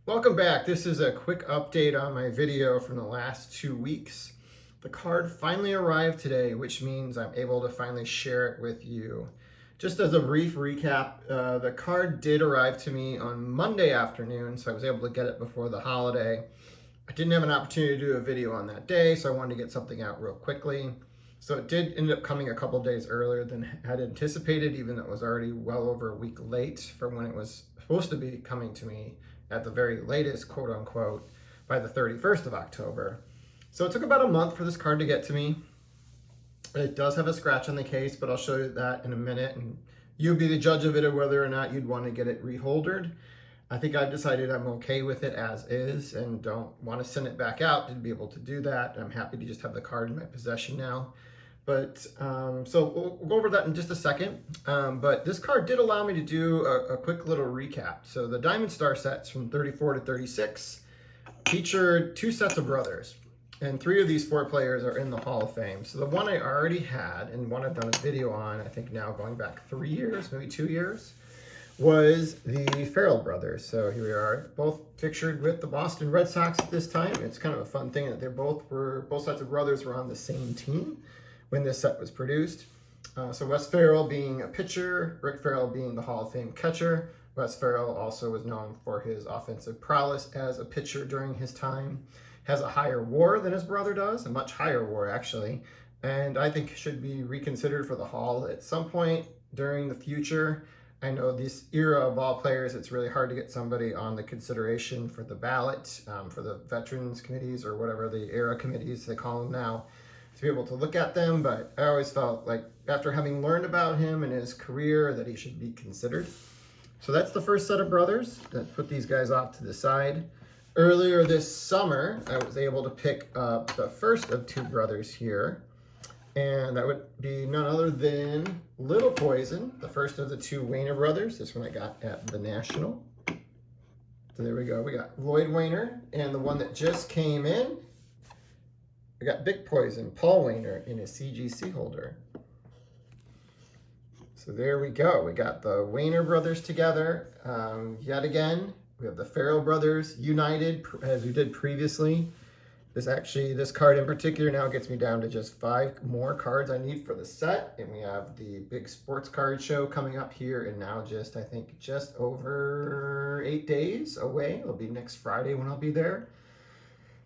Welcome back. This is a quick update on my video from the last 2 weeks. The card finally arrived today, which means I'm able to finally share it with you. Just as a brief recap, the card did arrive to me on Monday afternoon, so I was able to get it before the holiday. I didn't have an opportunity to do a video on that day, so I wanted to get something out real quickly. So it did end up coming a couple days earlier than I had anticipated, even though it was already well over a week late from when it was supposed to be coming to me at the very latest, quote unquote, by the 31st of October. So it took about a month for this card to get to me. It does have a scratch on the case, but I'll show you that in a minute, and you'll be the judge of it, or whether or not you'd want to get it reholdered. I think I've decided I'm okay with it as is and don't want to send it back out to be able to do that. I'm happy to just have the card in my possession now. But so we'll go over that in just a second. But this card did allow me to do a quick little recap. So the Diamond Star sets from 34 to 36 featured 2 sets of brothers. And 3 of these 4 players are in the Hall of Fame. So the one I already had, and one I've done a video on, I think now going back 3 years, maybe 2 years, was the Farrell brothers. So here we are, both pictured with the Boston Red Sox at this time. It's kind of a fun thing that both sets of brothers were on the same team when this set was produced. So Wes Farrell being a pitcher, Rick Farrell being the Hall of Fame catcher. Wes Farrell also was known for his offensive prowess as a pitcher during his time. Has a higher WAR than his brother does, a much higher WAR actually, and I think should be reconsidered for the Hall at some point during the future. I know this era of ball players, it's really hard to get somebody on the consideration for the ballot, for the veterans committees or whatever the era committees they call them now, to be able to look at them. But I always felt like after having learned about him and his career that he should be considered. So that's the first set of brothers. That put these guys off to the side. Earlier this summer, I was able to pick up the first of 2 brothers here. And that would be none other than Little Poison, the first of the 2 Wainer brothers. This one I got at the National. So there we go. We got Lloyd Wainer, and the one that just came in, we got Big Poison, Paul Wainer, in his CGC holder. So there we go. We got the Wainer brothers together. Yet again, we have the Farrell brothers united as we did previously. This card in particular now gets me down to just 5 more cards I need for the set. And we have the big sports card show coming up here and now I think just over 8 days away. It'll be next Friday when I'll be there.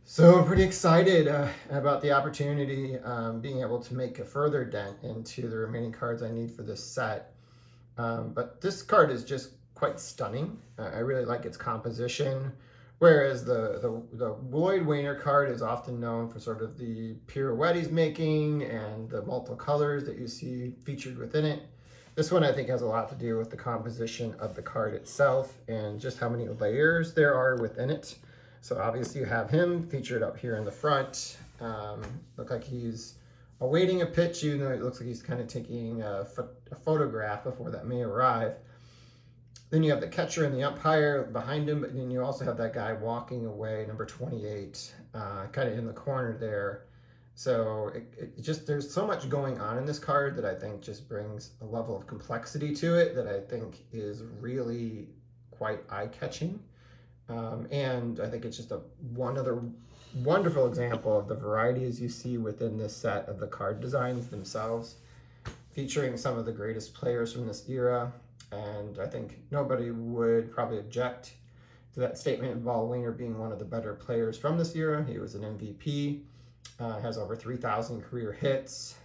So I'm pretty excited about the opportunity, being able to make a further dent into the remaining cards I need for this set. But this card is just quite stunning. I really like its composition. Whereas the Lloyd Wainer card is often known for sort of the pirouette he's making and the multiple colors that you see featured within it. This one I think has a lot to do with the composition of the card itself and just how many layers there are within it. So obviously you have him featured up here in the front. Look like he's awaiting a pitch, even though it looks like he's kind of taking a photograph before that may arrive. Then you have the catcher and the umpire behind him, but then you also have that guy walking away, number 28, kind of in the corner there. So there's so much going on in this card that I think just brings a level of complexity to it that I think is really quite eye-catching. And I think it's just one other wonderful example of the varieties you see within this set of the card designs themselves, featuring some of the greatest players from this era. And I think nobody would probably object to that statement of Paul Wainer being one of the better players from this era. He was an MVP, has over 3,000 career hits,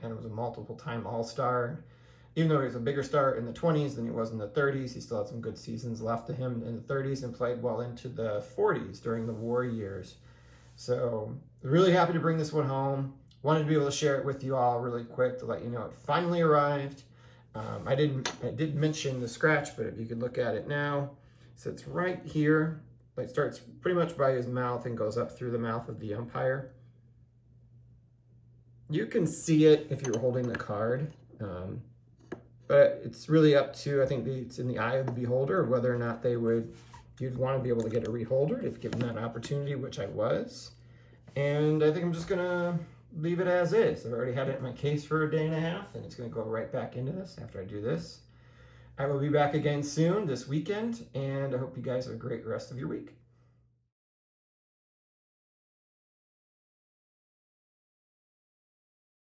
and was a multiple-time All-Star. Even though he was a bigger star in the 20s than he was in the 30s, he still had some good seasons left to him in the 30s and played well into the 40s during the war years. So really happy to bring this one home. Wanted to be able to share it with you all really quick to let you know it finally arrived. I did mention the scratch, but if you could look at it now, so it's right here. It starts pretty much by his mouth and goes up through the mouth of the umpire. You can see it if you're holding the card, but it's really up to, I think it's in the eye of the beholder, whether or not you'd want to be able to get it reholdered if given that opportunity, which I was. And I think I'm just gonna leave it as is. I've already had it in my case for a day and a half, and it's going to go right back into this after I do this. I will be back again soon this weekend, and I hope you guys have a great rest of your week.